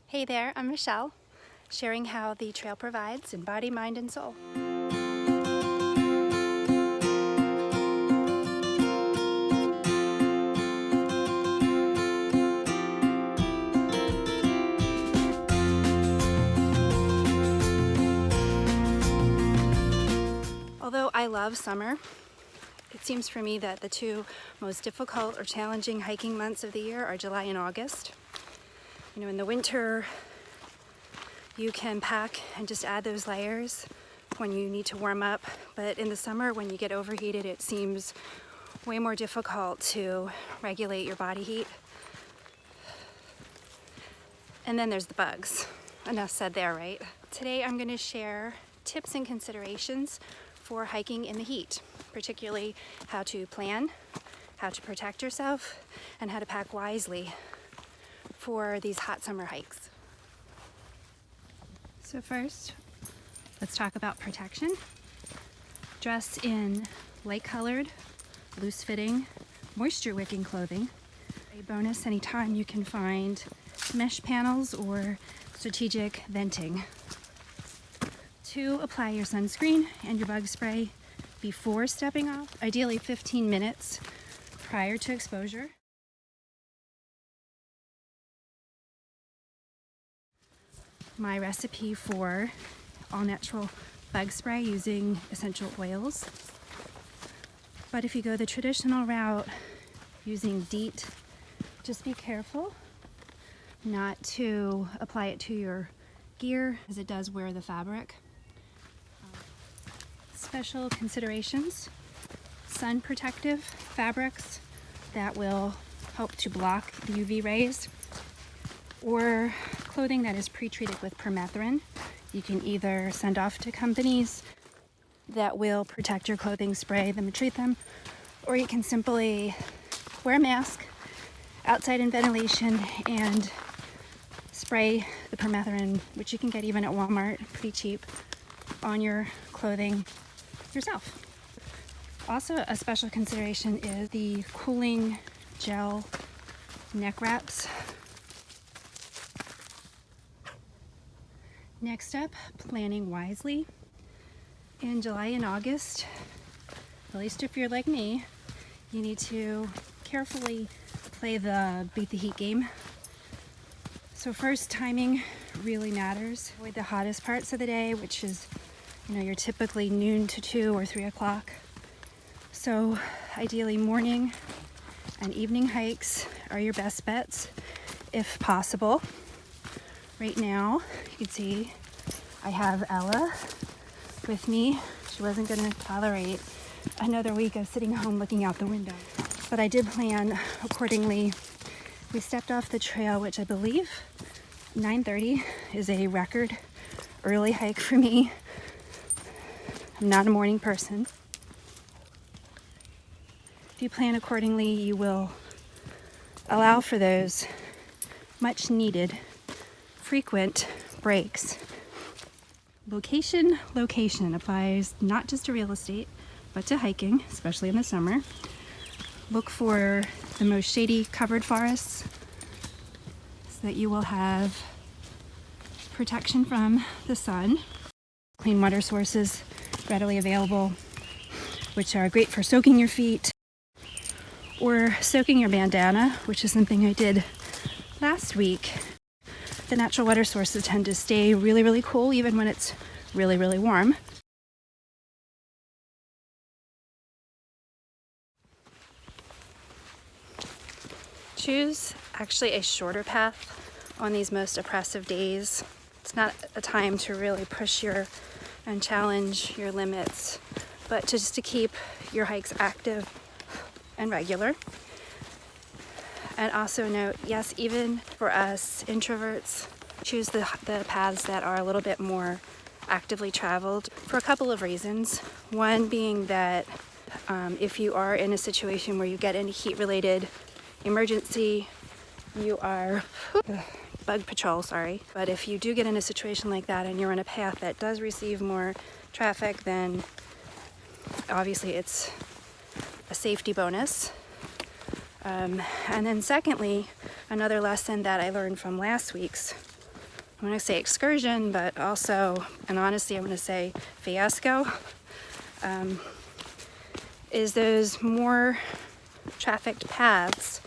Hey there, I'm Michelle, sharing how the trail provides in body, mind, and soul. Although I love summer, it seems for me that the two most difficult or challenging hiking months of the year are July and August. You know, in the winter, you can pack and just add those layers when you need to warm up, but in the summer, when you get overheated, it seems way more difficult to regulate your body heat. And then there's the bugs. Enough said there, right? Today I'm going to share tips and considerations for hiking in the heat, particularly how to plan, how to protect yourself, and how to pack wisely for these hot summer hikes. So first, let's talk about protection. Dress in light-colored, loose-fitting, moisture-wicking clothing. A bonus anytime you can find mesh panels or strategic venting. 2, apply your sunscreen and your bug spray before stepping off, ideally 15 minutes prior to exposure. My recipe for all-natural bug spray using essential oils. But if you go the traditional route using DEET, just be careful not to apply it to your gear as it does wear the fabric. Special considerations: sun protective fabrics that will help to block the UV rays, or clothing that is pre-treated with permethrin. You can either send off to companies that will protect your clothing, spray them, and treat them, or you can simply wear a mask outside in ventilation and spray the permethrin, which you can get even at Walmart, pretty cheap, on your clothing yourself. Also, a special consideration is the cooling gel neck wraps. Next up, planning wisely. In July and August, at least if you're like me, you need to carefully play the beat the heat game. So first, timing really matters. Avoid the hottest parts of the day, which is, you're typically noon to 2 or 3 o'clock. So ideally morning and evening hikes are your best bets if possible. Right now, you can see I have Ella with me. She wasn't going to tolerate another week of sitting home looking out the window, but I did plan accordingly. We stepped off the trail, which I believe 9:30 is a record early hike for me. I'm not a morning person. If you plan accordingly, you will allow for those much needed frequent breaks. Location applies not just to real estate, but to hiking, especially in the summer. Look for the most shady covered forests so that you will have protection from the sun. Clean water sources readily available, which are great for soaking your feet or soaking your bandana, which is something I did last week. The natural water sources tend to stay really, really cool even when it's really, really warm. Choose actually a shorter path on these most oppressive days. It's not a time to really push and challenge your limits, but just to keep your hikes active and regular. And also note, yes, even for us introverts, choose the paths that are a little bit more actively traveled for a couple of reasons. One being that if you are in a situation where you get in a heat-related emergency, you are bug patrol, sorry. But if you do get in a situation like that and you're on a path that does receive more traffic, then obviously it's a safety bonus. And then secondly, another lesson that I learned from last week's I'm gonna say excursion, but also, and honestly, I'm gonna say fiasco, is those more trafficked paths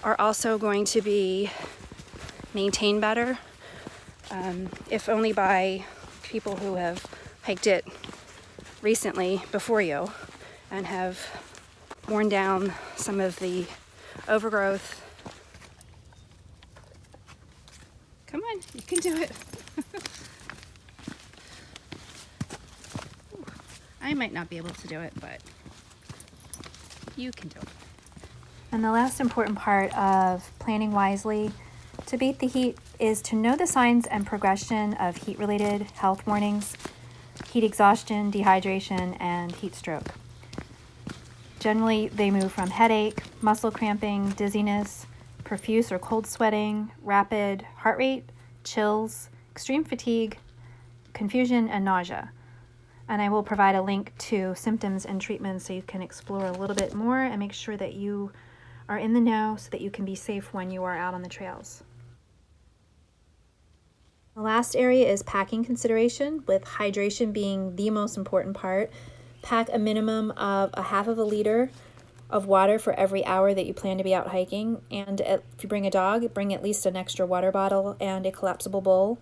are also going to be maintained better, if only by people who have hiked it recently before you and have worn down some of the overgrowth. Come on, you can do it. I might not be able to do it, but you can do it. And the last important part of planning wisely to beat the heat is to know the signs and progression of heat-related health warnings, heat exhaustion, dehydration, and heat stroke. Generally, they move from headache, muscle cramping, dizziness, profuse or cold sweating, rapid heart rate, chills, extreme fatigue, confusion, and nausea. And I will provide a link to symptoms and treatments so you can explore a little bit more and make sure that you are in the know so that you can be safe when you are out on the trails. The last area is packing consideration, with hydration being the most important part. Pack a minimum of a half of a liter of water for every hour that you plan to be out hiking. And if you bring a dog, bring at least an extra water bottle and a collapsible bowl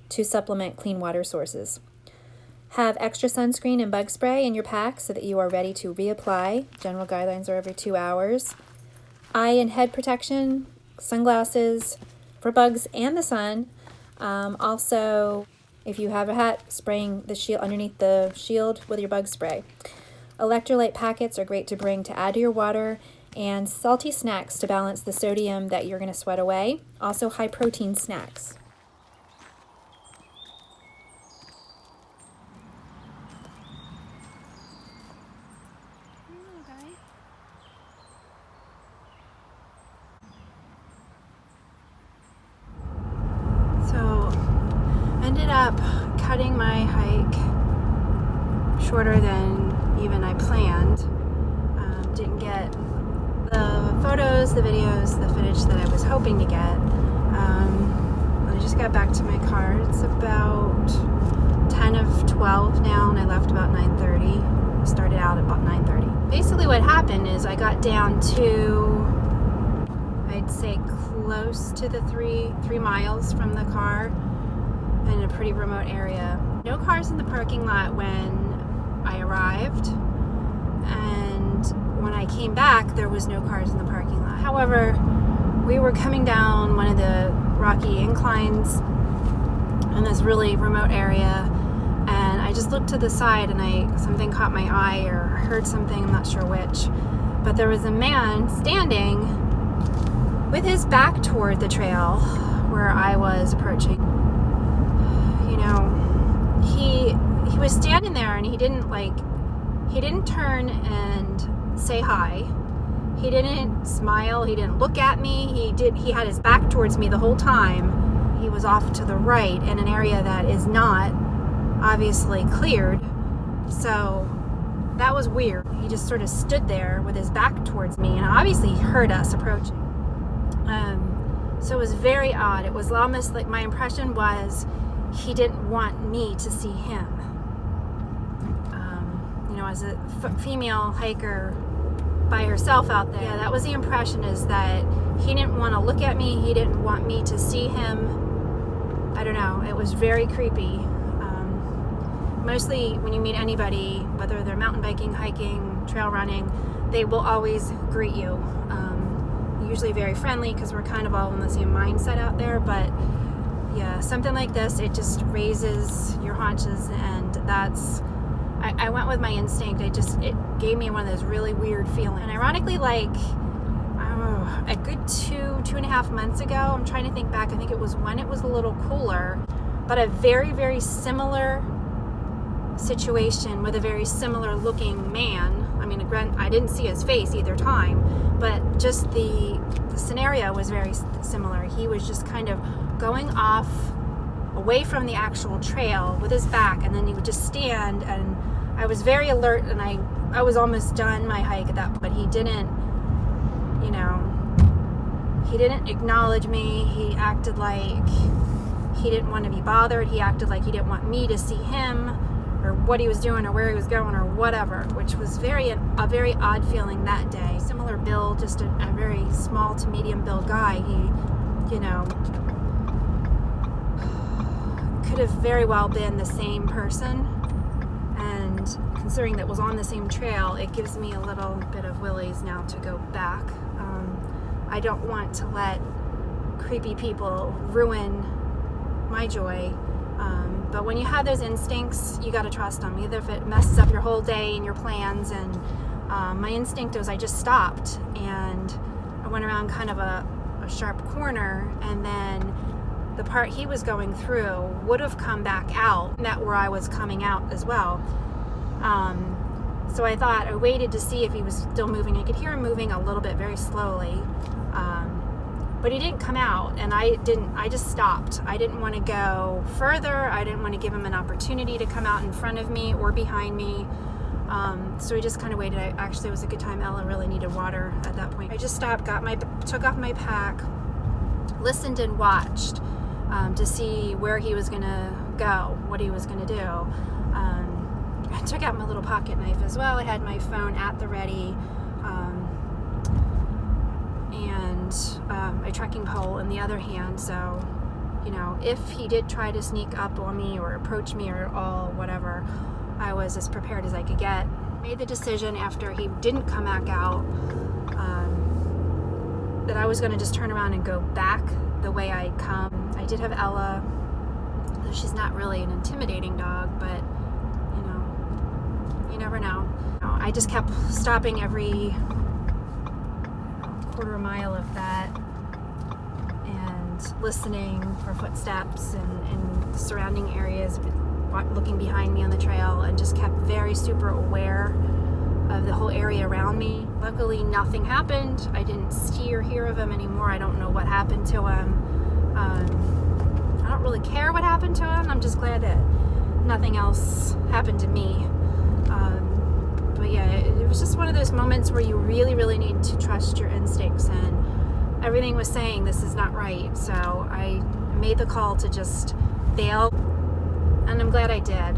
to supplement clean water sources. Have extra sunscreen and bug spray in your pack so that you are ready to reapply. General guidelines are every 2 hours. Eye and head protection, sunglasses for bugs and the sun. Also, if you have a hat, spraying the shield underneath the shield with your bug spray. Electrolyte packets are great to bring to add to your water, and salty snacks to balance the sodium that you're going to sweat away. Also, high protein snacks. Ended up cutting my hike shorter than even I planned. Didn't get the photos, the videos, the footage that I was hoping to get. I just got back to my car. It's about 10 of 12 now, and I left about 9:30. Started out at about 9:30. Basically what happened is I got down to, I'd say close to the 3 miles from the car, in a pretty remote area. No cars in the parking lot when I arrived, and when I came back there was no cars in the parking lot. However, we were coming down one of the rocky inclines in this really remote area, and I just looked to the side and something caught my eye, or heard something, I'm not sure which, but there was a man standing with his back toward the trail where I was approaching. You know, he was standing there, and he didn't turn and say hi. He didn't smile. He didn't look at me. He had his back towards me the whole time. He was off to the right in an area that is not obviously cleared. So that was weird. He just sort of stood there with his back towards me, and obviously he heard us approaching. So it was very odd. It was almost like, my impression was he didn't want me to see him. You know, as a female hiker by herself out there, yeah, that was the impression, is that he didn't want to look at me. He didn't want me to see him. I don't know. It was very creepy. Mostly when you meet anybody, whether they're mountain biking, hiking, trail running, they will always greet you. Usually very friendly, because we're kind of all in the same mindset out there. But yeah, something like this, it just raises your haunches, and I went with my instinct. It gave me one of those really weird feelings. And ironically, like, a good 2.5 months ago, I'm trying to think back, I think it was when it was a little cooler, but a very, very similar situation with a very similar looking man. I mean, I didn't see his face either time, but just the scenario was very similar. He was just kind of going off away from the actual trail with his back, and then he would just stand, and I was very alert, and I was almost done my hike at that point, but he didn't acknowledge me. He acted like he didn't want to be bothered. He acted like he didn't want me to see him, or what he was doing, or where he was going, or whatever, which was a very odd feeling that day. Similar build, just a very small to medium build guy. He, you know, could have very well been the same person, and considering that was on the same trail, it gives me a little bit of willies now to go back. I don't want to let creepy people ruin my joy, but when you have those instincts, you got to trust them, even if it messes up your whole day and your plans. And my instinct was, I just stopped and I went around kind of a sharp corner, and then the part he was going through would have come back out, that where I was coming out as well. So I thought, I waited to see if he was still moving. I could hear him moving a little bit, very slowly, but he didn't come out, and I just stopped. I didn't want to go further. I didn't want to give him an opportunity to come out in front of me or behind me. So we just kind of waited. Actually, it was a good time. Ella really needed water at that point. I just stopped, took off my pack, listened and watched to see where he was gonna go, what he was gonna do. I took out my little pocket knife as well. I had my phone at the ready, and a trekking pole in the other hand. So, you know, if he did try to sneak up on me or approach me or whatever, I was as prepared as I could get. Made the decision after he didn't come back out that I was going to just turn around and go back the way I'd come. I did have Ella. She's not really an intimidating dog, but you know, you never know. I just kept stopping every quarter mile of that and listening for footsteps and surrounding areas, looking behind me on the trail, and just kept very super aware of the whole area around me. Luckily, nothing happened. I didn't see or hear of him anymore. I don't know what happened to him. I don't really care what happened to him. I'm just glad that nothing else happened to me. But yeah, it was just one of those moments where you really, really need to trust your instincts, and everything was saying this is not right. So I made the call to just bail, and I'm glad I did.